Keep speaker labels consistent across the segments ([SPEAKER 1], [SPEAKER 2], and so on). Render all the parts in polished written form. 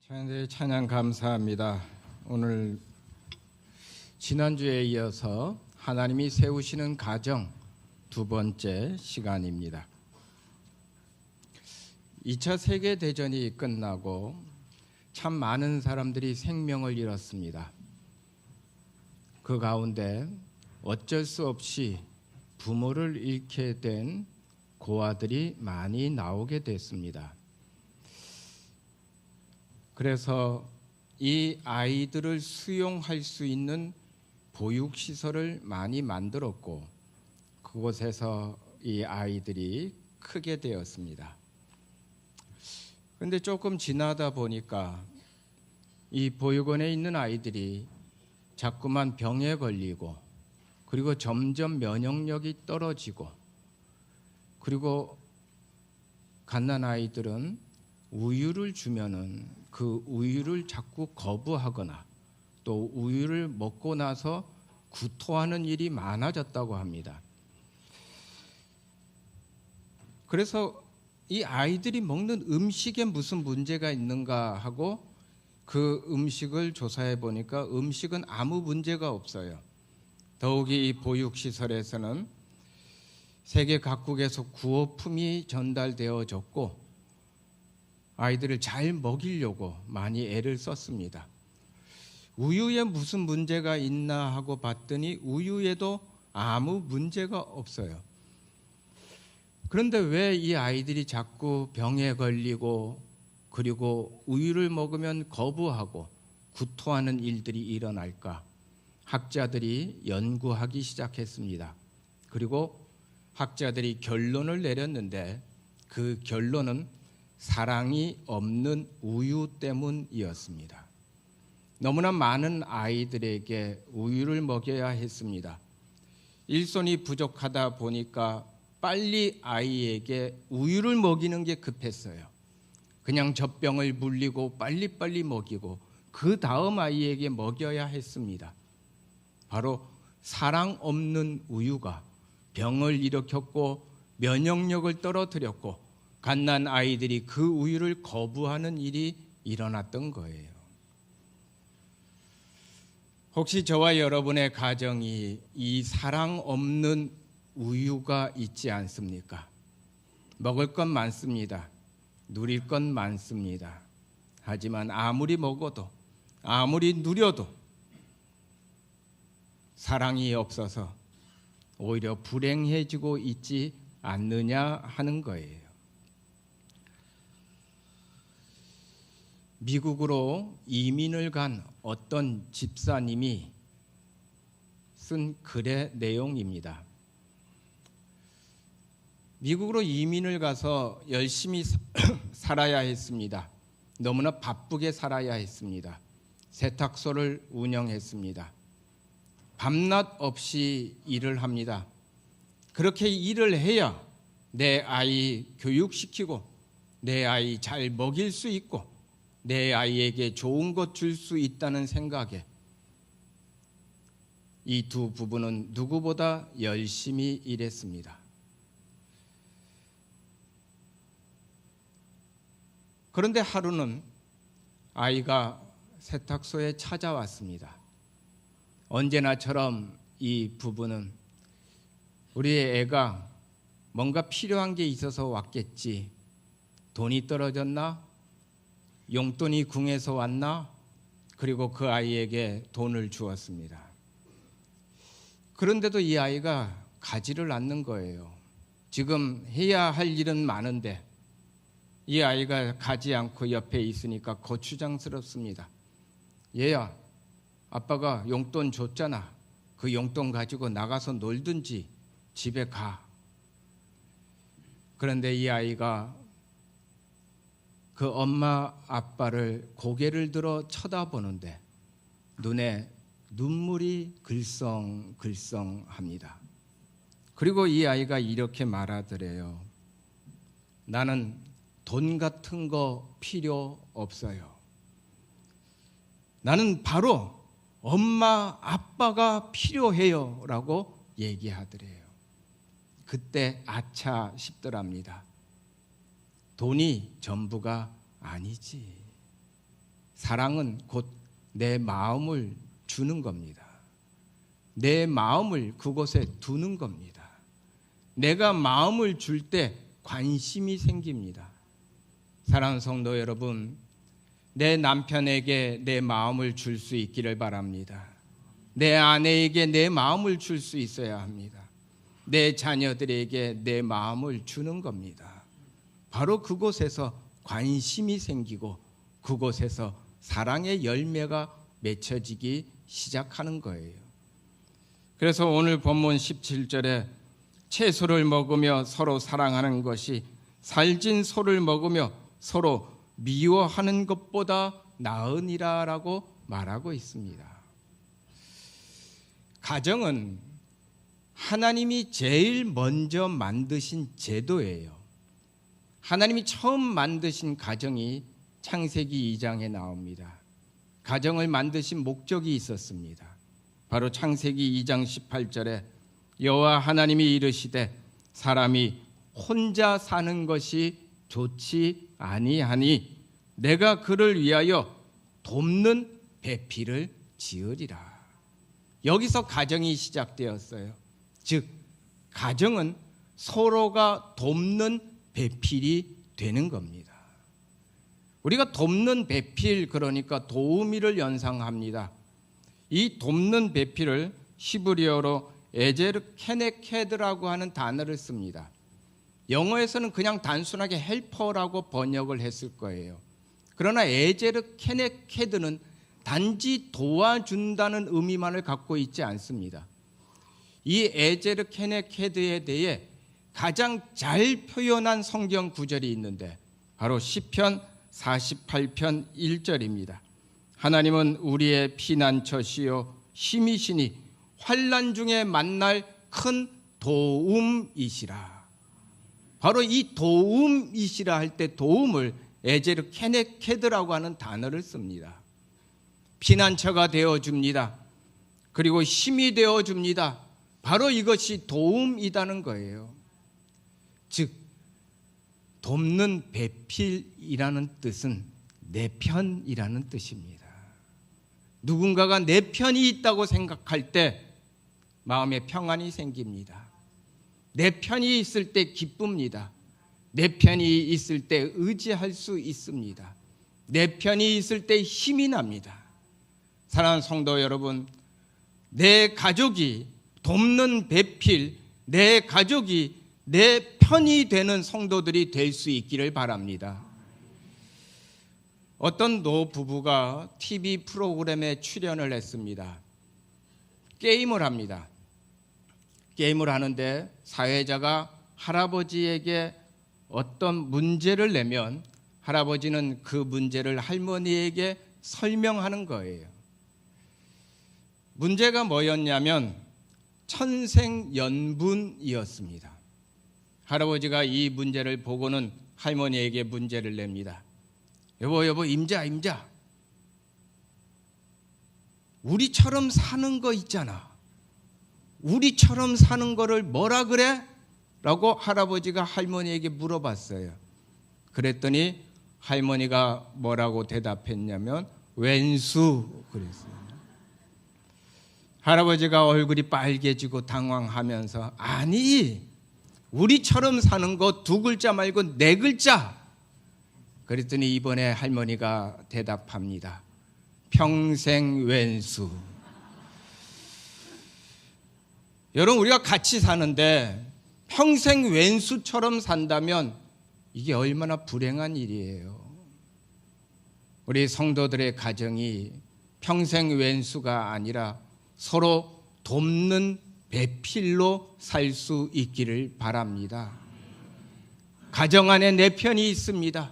[SPEAKER 1] 찬양 감사합니다. 오늘 지난주에 이어서 하나님이 세우시는 가정 두 번째 시간입니다. 2차 세계대전이 끝나고 참 많은 사람들이 생명을 잃었습니다. 그 가운데 어쩔 수 없이 부모를 잃게 된 고아들이 많이 나오게 됐습니다. 그래서 이 아이들을 수용할 수 있는 보육시설을 많이 만들었고 그곳에서 이 아이들이 크게 되었습니다. 그런데 조금 지나다 보니까 이 보육원에 있는 아이들이 자꾸만 병에 걸리고 그리고 점점 면역력이 떨어지고 그리고 갓난아이들은 우유를 주면은 그 우유를 자꾸 거부하거나 또 우유를 먹고 나서 구토하는 일이 많아졌다고 합니다. 그래서 이 아이들이 먹는 음식에 무슨 문제가 있는가 하고 그 음식을 조사해 보니까 음식은 아무 문제가 없어요. 더욱이 이 보육시설에서는 세계 각국에서 구호품이 전달되어졌고 아이들을 잘 먹이려고 많이 애를 썼습니다. 우유에 무슨 문제가 있나 하고 봤더니 우유에도 아무 문제가 없어요. 그런데 왜 이 아이들이 자꾸 병에 걸리고 그리고 우유를 먹으면 거부하고 구토하는 일들이 일어날까? 학자들이 연구하기 시작했습니다. 그리고 학자들이 결론을 내렸는데 그 결론은 사랑이 없는 우유 때문이었습니다. 너무나 많은 아이들에게 우유를 먹여야 했습니다. 일손이 부족하다 보니까 빨리 아이에게 우유를 먹이는 게 급했어요. 그냥 젖병을 물리고 빨리빨리 먹이고 그 다음 아이에게 먹여야 했습니다. 바로 사랑 없는 우유가 병을 일으켰고 면역력을 떨어뜨렸고 갓난 아이들이 그 우유를 거부하는 일이 일어났던 거예요. 혹시 저와 여러분의 가정이 이 사랑 없는 우유가 있지 않습니까? 먹을 건 많습니다. 누릴 건 많습니다. 하지만 아무리 먹어도 아무리 누려도 사랑이 없어서 오히려 불행해지고 있지 않느냐 하는 거예요. 미국으로 이민을 간 어떤 집사님이 쓴 글의 내용입니다. 미국으로 이민을 가서 열심히 살아야 했습니다. 너무나 바쁘게 살아야 했습니다. 세탁소를 운영했습니다. 밤낮 없이 일을 합니다. 그렇게 일을 해야 내 아이 교육시키고 내 아이 잘 먹일 수 있고 내 아이에게 좋은 것 줄 수 있다는 생각에 이 두 부부는 누구보다 열심히 일했습니다. 그런데 하루는 아이가 세탁소에 찾아왔습니다. 언제나처럼 이 부부는 우리 애가 뭔가 필요한 게 있어서 왔겠지. 돈이 떨어졌나? 용돈이 궁에서 왔나? 그리고 그 아이에게 돈을 주었습니다. 그런데도 이 아이가 가지를 않는 거예요. 지금 해야 할 일은 많은데 이 아이가 가지 않고 옆에 있으니까 거추장스럽습니다. 얘야, 아빠가 용돈 줬잖아. 그 용돈 가지고 나가서 놀든지 집에 가. 그런데 이 아이가 그 엄마 아빠를 고개를 들어 쳐다보는데 눈에 눈물이 글썽글썽합니다. 그리고 이 아이가 이렇게 말하더래요. 나는 돈 같은 거 필요 없어요. 나는 바로 엄마 아빠가 필요해요 라고 얘기하더래요. 그때 아차 싶더랍니다. 돈이 전부가 아니지. 사랑은 곧 내 마음을 주는 겁니다. 내 마음을 그곳에 두는 겁니다. 내가 마음을 줄 때 관심이 생깁니다. 사랑하는 성도 여러분, 내 남편에게 내 마음을 줄 수 있기를 바랍니다. 내 아내에게 내 마음을 줄 수 있어야 합니다. 내 자녀들에게 내 마음을 주는 겁니다. 바로 그곳에서 관심이 생기고 그곳에서 사랑의 열매가 맺혀지기 시작하는 거예요. 그래서 오늘 본문 17절에 채소를 먹으며 서로 사랑하는 것이 살진 소를 먹으며 서로 미워하는 것보다 나으니라라고 말하고 있습니다. 가정은 하나님이 제일 먼저 만드신 제도예요. 하나님이 처음 만드신 가정이 창세기 2장에 나옵니다. 가정을 만드신 목적이 있었습니다. 바로 창세기 2장 18절에 여호와 하나님이 이르시되 사람이 혼자 사는 것이 좋지 아니하니 내가 그를 위하여 돕는 배필을 지으리라. 여기서 가정이 시작되었어요. 즉 가정은 서로가 돕는 배필이 되는 겁니다. 우리가 돕는 배필, 그러니까 도우미를 연상합니다. 이 돕는 배필을 히브리어로 에제르 케네케드라고 하는 단어를 씁니다. 영어에서는 그냥 단순하게 헬퍼라고 번역을 했을 거예요. 그러나 에제르 케네케드는 단지 도와준다는 의미만을 갖고 있지 않습니다. 이 에제르 케네케드에 대해 가장 잘 표현한 성경 구절이 있는데 바로 시편 48편 1절입니다. 하나님은 우리의 피난처시요 힘이시니 환난 중에 만날 큰 도움이시라. 바로 이 도움이시라 할 때 도움을 에제르 케네케드라고 하는 단어를 씁니다. 피난처가 되어줍니다. 그리고 힘이 되어줍니다. 바로 이것이 도움이라는 거예요. 즉 돕는 배필이라는 뜻은 내 편이라는 뜻입니다. 누군가가 내 편이 있다고 생각할 때 마음에 평안이 생깁니다. 내 편이 있을 때 기쁩니다. 내 편이 있을 때 의지할 수 있습니다. 내 편이 있을 때 힘이 납니다. 사랑하는 성도 여러분, 내 가족이 돕는 배필, 내 가족이 내 편이 되는 성도들이 될 수 있기를 바랍니다. 어떤 노부부가 TV 프로그램에 출연을 했습니다. 게임을 합니다. 게임을 하는데 사회자가 할아버지에게 어떤 문제를 내면 할아버지는 그 문제를 할머니에게 설명하는 거예요. 문제가 뭐였냐면 천생연분이었습니다. 할아버지가 이 문제를 보고는 할머니에게 문제를 냅니다. 여보 임자 우리처럼 사는 거 있잖아. 우리처럼 사는 거를 뭐라 그래? 라고 할아버지가 할머니에게 물어봤어요. 그랬더니 할머니가 뭐라고 대답했냐면 왼수 그랬어요. 할아버지가 얼굴이 빨개지고 당황하면서 아니 우리처럼 사는 거 두 글자 말고 네 글자. 그랬더니 이번에 할머니가 대답합니다. 평생 왼수. 여러분 우리가 같이 사는데 평생 왼수처럼 산다면 이게 얼마나 불행한 일이에요. 우리 성도들의 가정이 평생 왼수가 아니라 서로 돕는 배필로 살 수 있기를 바랍니다. 가정 안에 내 편이 있습니다.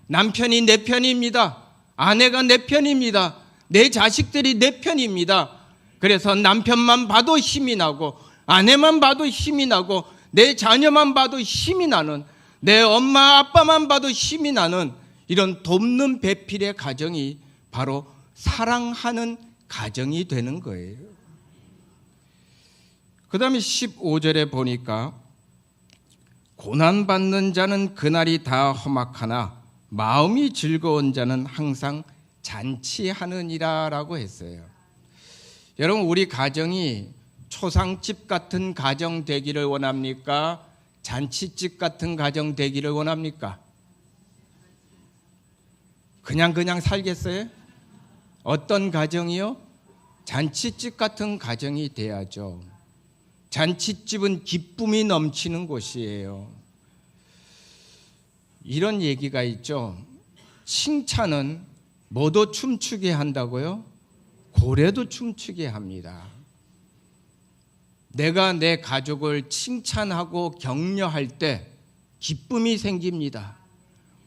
[SPEAKER 1] 남편이 내 편입니다. 아내가 내 편입니다. 내 자식들이 내 편입니다. 그래서 남편만 봐도 힘이 나고 아내만 봐도 힘이 나고 내 자녀만 봐도 힘이 나는, 내 엄마 아빠만 봐도 힘이 나는 이런 돕는 배필의 가정이 바로 사랑하는 가정이 되는 거예요. 그 다음에 15절에 보니까 고난받는 자는 그날이 다 험악하나 마음이 즐거운 자는 항상 잔치하느니라라고 했어요. 여러분, 우리 가정이 초상집 같은 가정 되기를 원합니까? 잔치집 같은 가정 되기를 원합니까? 그냥 살겠어요? 어떤 가정이요? 잔치집 같은 가정이 돼야죠. 잔치집은 기쁨이 넘치는 곳이에요. 이런 얘기가 있죠. 칭찬은 뭐도 춤추게 한다고요? 고래도 춤추게 합니다. 내가 내 가족을 칭찬하고 격려할 때 기쁨이 생깁니다.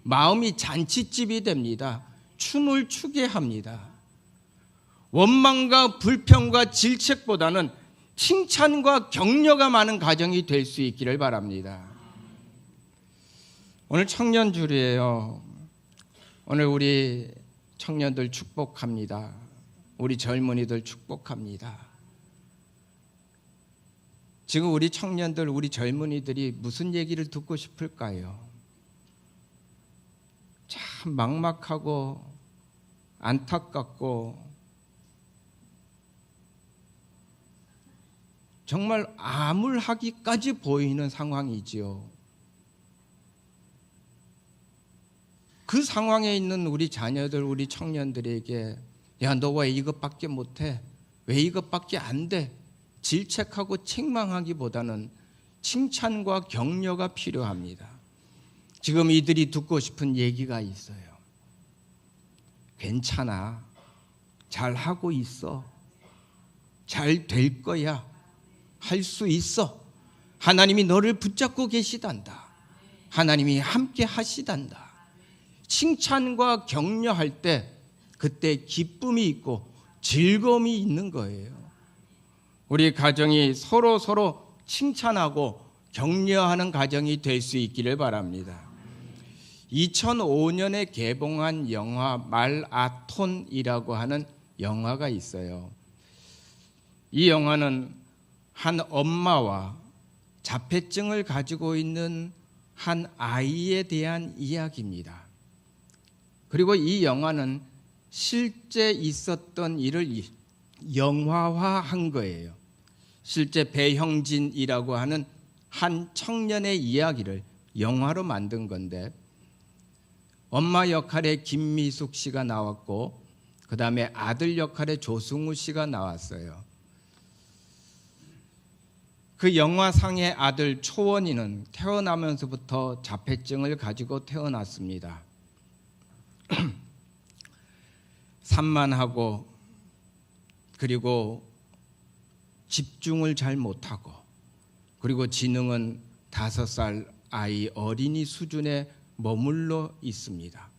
[SPEAKER 1] 마음이 잔치집이 됩니다. 춤을 추게 합니다. 원망과 불평과 질책보다는 칭찬과 격려가 많은 가정이 될 수 있기를 바랍니다. 오늘 청년주일이에요. 오늘 우리 청년들 축복합니다. 우리 젊은이들 축복합니다. 지금 우리 청년들, 우리 젊은이들이 무슨 얘기를 듣고 싶을까요? 참 막막하고 안타깝고 정말 암울하기까지 보이는 상황이지요. 그 상황에 있는 우리 자녀들, 우리 청년들에게 야, 너 왜 이것밖에 못해? 왜 이것밖에 안 돼? 질책하고 책망하기보다는 칭찬과 격려가 필요합니다. 지금 이들이 듣고 싶은 얘기가 있어요. 괜찮아. 잘하고 있어. 잘 될 거야. 할 수 있어. 하나님이 너를 붙잡고 계시단다. 하나님이 함께 하시단다. 칭찬과 격려할 때 그때 기쁨이 있고 즐거움이 있는 거예요. 우리 가정이 서로 칭찬하고 격려하는 가정이 될 수 있기를 바랍니다. 2005년에 개봉한 영화 말아톤이라고 하는 영화가 있어요. 이 영화는 한 엄마와 자폐증을 가지고 있는 한 아이에 대한 이야기입니다. 그리고 이 영화는 실제 있었던 일을 영화화한 거예요. 실제 배형진이라고 하는 한 청년의 이야기를 영화로 만든 건데 엄마 역할에 김미숙 씨가 나왔고 그 다음에 아들 역할에 조승우 씨가 나왔어요. 그 영화상의 아들 초원이는 태어나면서부터 자폐증을 가지고 태어났습니다. 산만하고 그리고 집중을 잘 못하고 그리고 지능은 5살 아이 어린이 수준에 머물러 있습니다.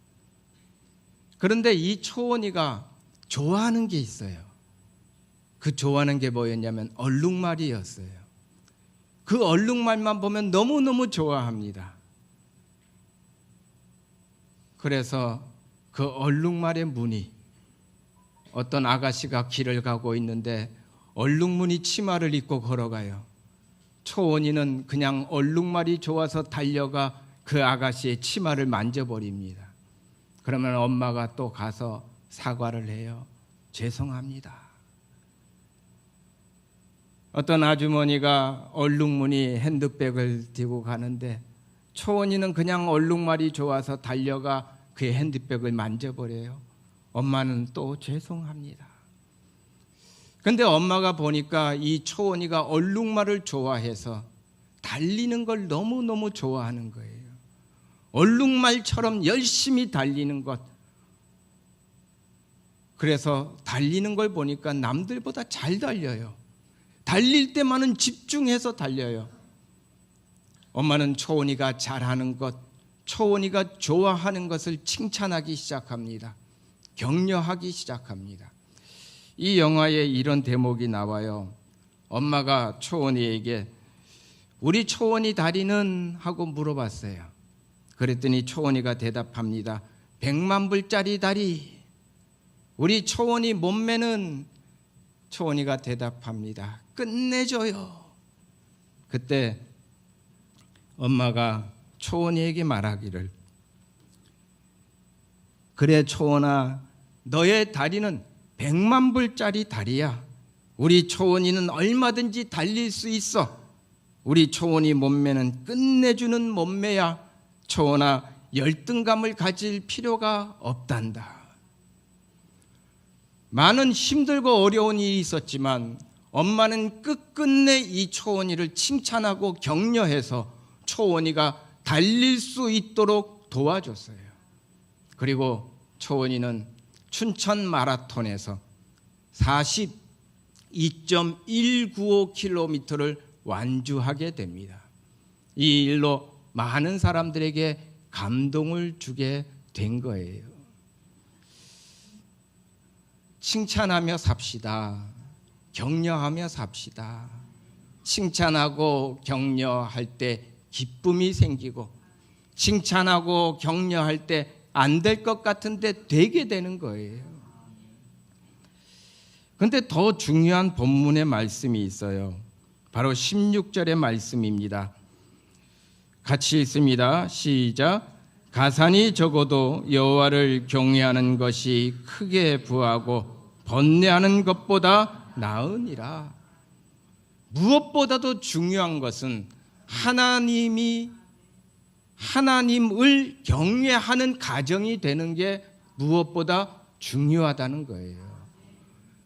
[SPEAKER 1] 그런데 이 초원이가 좋아하는 게 있어요. 그 좋아하는 게 뭐였냐면 얼룩말이었어요. 그 얼룩말만 보면 너무너무 좋아합니다. 그래서 그 얼룩말의 무늬, 어떤 아가씨가 길을 가고 있는데 얼룩무늬 치마를 입고 걸어가요. 초원이는 그냥 얼룩말이 좋아서 달려가 그 아가씨의 치마를 만져버립니다. 그러면 엄마가 또 가서 사과를 해요. 죄송합니다. 어떤 아주머니가 얼룩무늬 핸드백을 들고 가는데 초원이는 그냥 얼룩말이 좋아서 달려가 그의 핸드백을 만져버려요. 엄마는 또 죄송합니다. 근데 엄마가 보니까 이 초원이가 얼룩말을 좋아해서 달리는 걸 너무너무 좋아하는 거예요. 얼룩말처럼 열심히 달리는 것. 그래서 달리는 걸 보니까 남들보다 잘 달려요. 달릴 때만은 집중해서 달려요. 엄마는 초원이가 잘하는 것, 초원이가 좋아하는 것을 칭찬하기 시작합니다. 격려하기 시작합니다. 이 영화에 이런 대목이 나와요. 엄마가 초원이에게 우리 초원이 다리는? 하고 물어봤어요. 그랬더니 초원이가 대답합니다. 100만 불짜리 다리. 우리 초원이 몸매는? 초원이가 대답합니다. 끝내줘요. 그때 엄마가 초원이에게 말하기를 그래 초원아, 너의 다리는 100만 불짜리 다리야. 우리 초원이는 얼마든지 달릴 수 있어. 우리 초원이 몸매는 끝내주는 몸매야. 초원아, 열등감을 가질 필요가 없단다. 많은 힘들고 어려운 일이 있었지만 엄마는 끝끝내 이 초원이를 칭찬하고 격려해서 초원이가 달릴 수 있도록 도와줬어요. 그리고 초원이는 춘천 마라톤에서 42.195km를 완주하게 됩니다. 이 일로 많은 사람들에게 감동을 주게 된 거예요. 칭찬하며 삽시다. 격려하며 삽시다. 칭찬하고 격려할 때 기쁨이 생기고, 칭찬하고 격려할 때 안 될 것 같은데 되게 되는 거예요. 그런데 더 중요한 본문의 말씀이 있어요. 바로 16절의 말씀입니다. 같이 읽습니다. 시작. 가산이 적어도 여호와를 경외하는 것이 크게 부하고 번뇌하는 것보다 나으니라. 무엇보다도 중요한 것은 하나님을 경외하는 가정이 되는 게 무엇보다 중요하다는 거예요.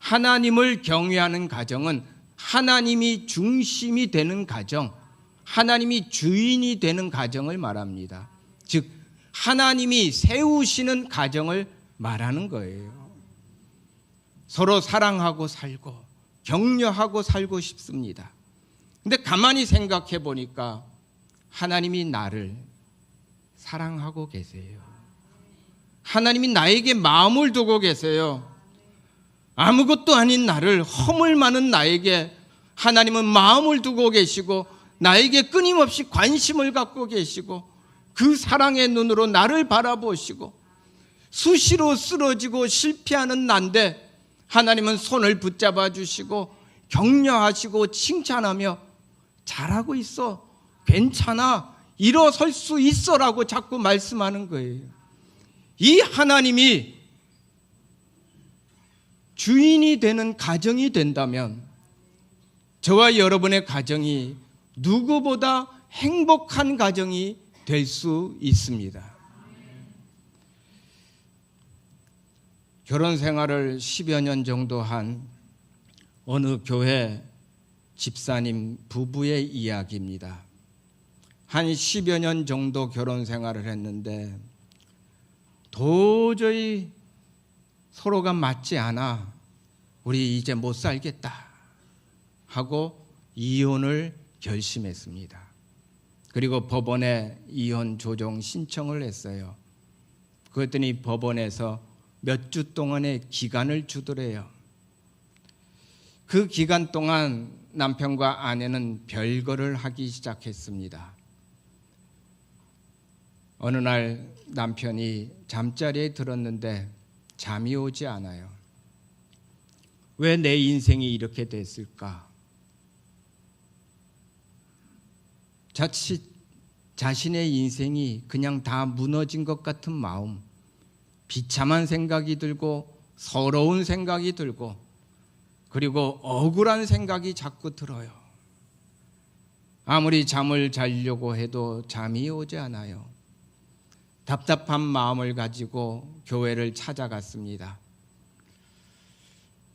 [SPEAKER 1] 하나님을 경외하는 가정은 하나님이 중심이 되는 가정, 하나님이 주인이 되는 가정을 말합니다. 즉 하나님이 세우시는 가정을 말하는 거예요. 서로 사랑하고 살고 격려하고 살고 싶습니다. 근데 가만히 생각해 보니까 하나님이 나를 사랑하고 계세요. 하나님이 나에게 마음을 두고 계세요. 아무것도 아닌 나를, 허물 많은 나에게 하나님은 마음을 두고 계시고 나에게 끊임없이 관심을 갖고 계시고 그 사랑의 눈으로 나를 바라보시고, 수시로 쓰러지고 실패하는 난데 하나님은 손을 붙잡아 주시고 격려하시고 칭찬하며 잘하고 있어, 괜찮아, 일어설 수 있어라고 자꾸 말씀하는 거예요. 이 하나님이 주인이 되는 가정이 된다면 저와 여러분의 가정이 누구보다 행복한 가정이 될 수 있습니다. 결혼 생활을 10여 년 정도 한 어느 교회 집사님 부부의 이야기입니다. 한 10여 년 정도 결혼 생활을 했는데 도저히 서로가 맞지 않아, 우리 이제 못 살겠다 하고 이혼을 결심했습니다. 그리고 법원에 이혼 조정 신청을 했어요. 그랬더니 법원에서 몇 주 동안의 기간을 주더래요. 그 기간 동안 남편과 아내는 별거를 하기 시작했습니다. 어느 날 남편이 잠자리에 들었는데 잠이 오지 않아요. 왜 내 인생이 이렇게 됐을까? 자칫 자신의 인생이 그냥 다 무너진 것 같은 마음, 비참한 생각이 들고 서러운 생각이 들고 그리고 억울한 생각이 자꾸 들어요. 아무리 잠을 자려고 해도 잠이 오지 않아요. 답답한 마음을 가지고 교회를 찾아갔습니다.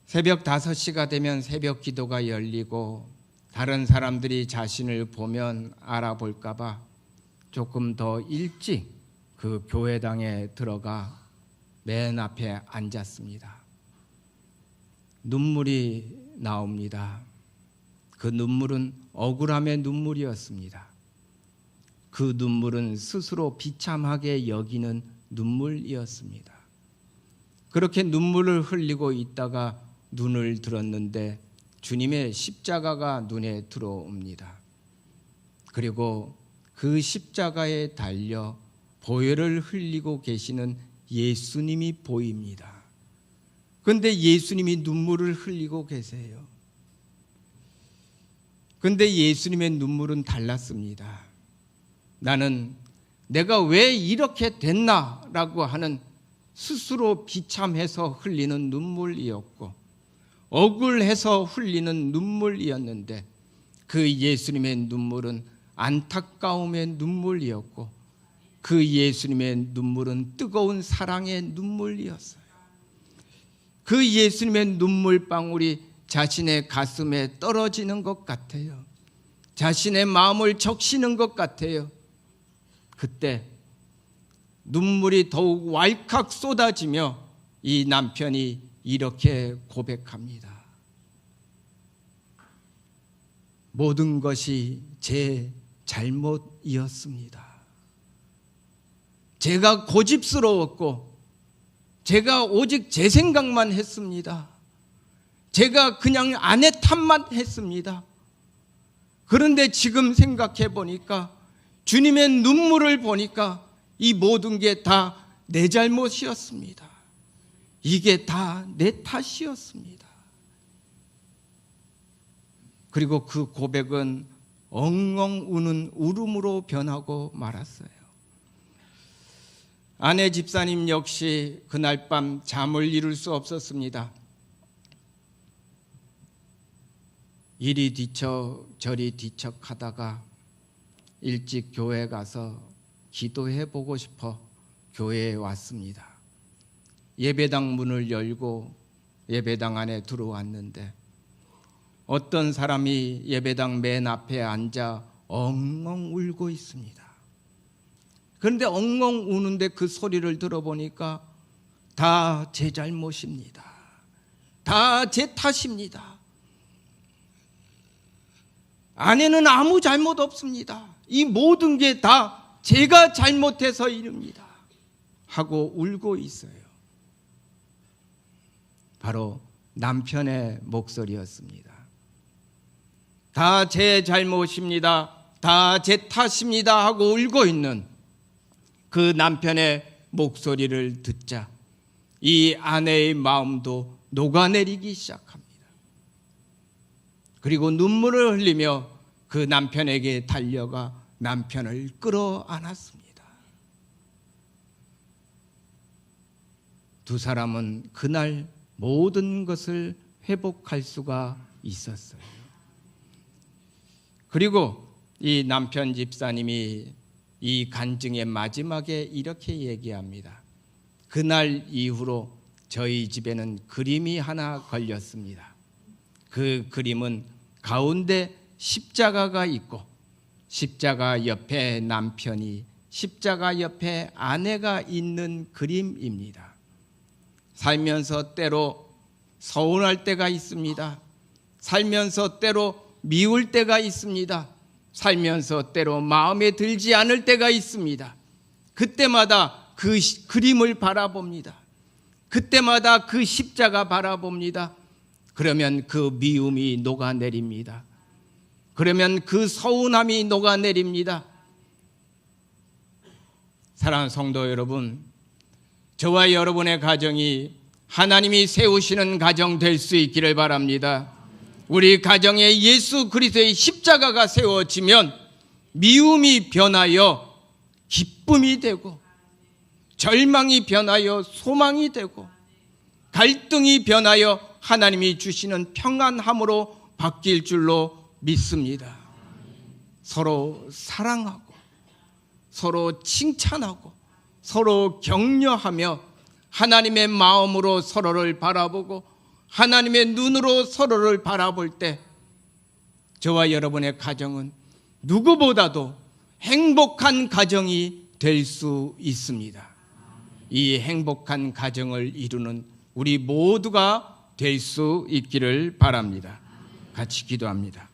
[SPEAKER 1] 새벽 5시가 되면 새벽 기도가 열리고 다른 사람들이 자신을 보면 알아볼까 봐 조금 더 일찍 그 교회당에 들어가 맨 앞에 앉았습니다. 눈물이 나옵니다. 그 눈물은 억울함의 눈물이었습니다. 그 눈물은 스스로 비참하게 여기는 눈물이었습니다. 그렇게 눈물을 흘리고 있다가 눈을 들었는데 주님의 십자가가 눈에 들어옵니다. 그리고 그 십자가에 달려 보혈을 흘리고 계시는 예수님이 보입니다. 그런데 예수님이 눈물을 흘리고 계세요. 그런데 예수님의 눈물은 달랐습니다. 나는 내가 왜 이렇게 됐나라고 하는 스스로 비참해서 흘리는 눈물이었고 억울해서 흘리는 눈물이었는데 그 예수님의 눈물은 안타까움의 눈물이었고 그 예수님의 눈물은 뜨거운 사랑의 눈물이었어요. 그 예수님의 눈물방울이 자신의 가슴에 떨어지는 것 같아요. 자신의 마음을 적시는 것 같아요. 그때 눈물이 더욱 왈칵 쏟아지며 이 남편이 이렇게 고백합니다. 모든 것이 제 잘못이었습니다. 제가 고집스러웠고 제가 오직 제 생각만 했습니다. 제가 그냥 아내 탓만 했습니다. 그런데 지금 생각해 보니까 주님의 눈물을 보니까 이 모든 게 다 내 잘못이었습니다. 이게 다 내 탓이었습니다. 그리고 그 고백은 엉엉 우는 울음으로 변하고 말았어요. 아내 집사님 역시 그날 밤 잠을 이룰 수 없었습니다. 이리 뒤척 저리 뒤척 하다가 일찍 교회 가서 기도해 보고 싶어 교회에 왔습니다. 예배당 문을 열고 예배당 안에 들어왔는데 어떤 사람이 예배당 맨 앞에 앉아 엉엉 울고 있습니다. 그런데 엉엉 우는데 그 소리를 들어보니까 다 제 잘못입니다. 다 제 탓입니다. 아내는 아무 잘못 없습니다. 이 모든 게 다 제가 잘못해서 이릅니다. 하고 울고 있어요. 바로 남편의 목소리였습니다. 다 제 잘못입니다. 다 제 탓입니다. 하고 울고 있는 그 남편의 목소리를 듣자 이 아내의 마음도 녹아내리기 시작합니다. 그리고 눈물을 흘리며 그 남편에게 달려가 남편을 끌어안았습니다. 두 사람은 그날 모든 것을 회복할 수가 있었어요. 그리고 이 남편 집사님이 이 간증의 마지막에 이렇게 얘기합니다. 그날 이후로 저희 집에는 그림이 하나 걸렸습니다. 그 그림은 가운데 십자가가 있고 십자가 옆에 남편이, 십자가 옆에 아내가 있는 그림입니다. 살면서 때로 서운할 때가 있습니다. 살면서 때로 미울 때가 있습니다. 살면서 때로 마음에 들지 않을 때가 있습니다. 그때마다 그 그림을 바라봅니다. 그때마다 그 십자가 바라봅니다. 그러면 그 미움이 녹아내립니다. 그러면 그 서운함이 녹아내립니다. 사랑하는 성도 여러분, 저와 여러분의 가정이 하나님이 세우시는 가정 될 수 있기를 바랍니다. 우리 가정에 예수 그리스도의 십자가가 세워지면 미움이 변하여 기쁨이 되고 절망이 변하여 소망이 되고 갈등이 변하여 하나님이 주시는 평안함으로 바뀔 줄로 믿습니다. 서로 사랑하고 서로 칭찬하고 서로 격려하며 하나님의 마음으로 서로를 바라보고 하나님의 눈으로 서로를 바라볼 때 저와 여러분의 가정은 누구보다도 행복한 가정이 될 수 있습니다. 이 행복한 가정을 이루는 우리 모두가 될 수 있기를 바랍니다. 같이 기도합니다.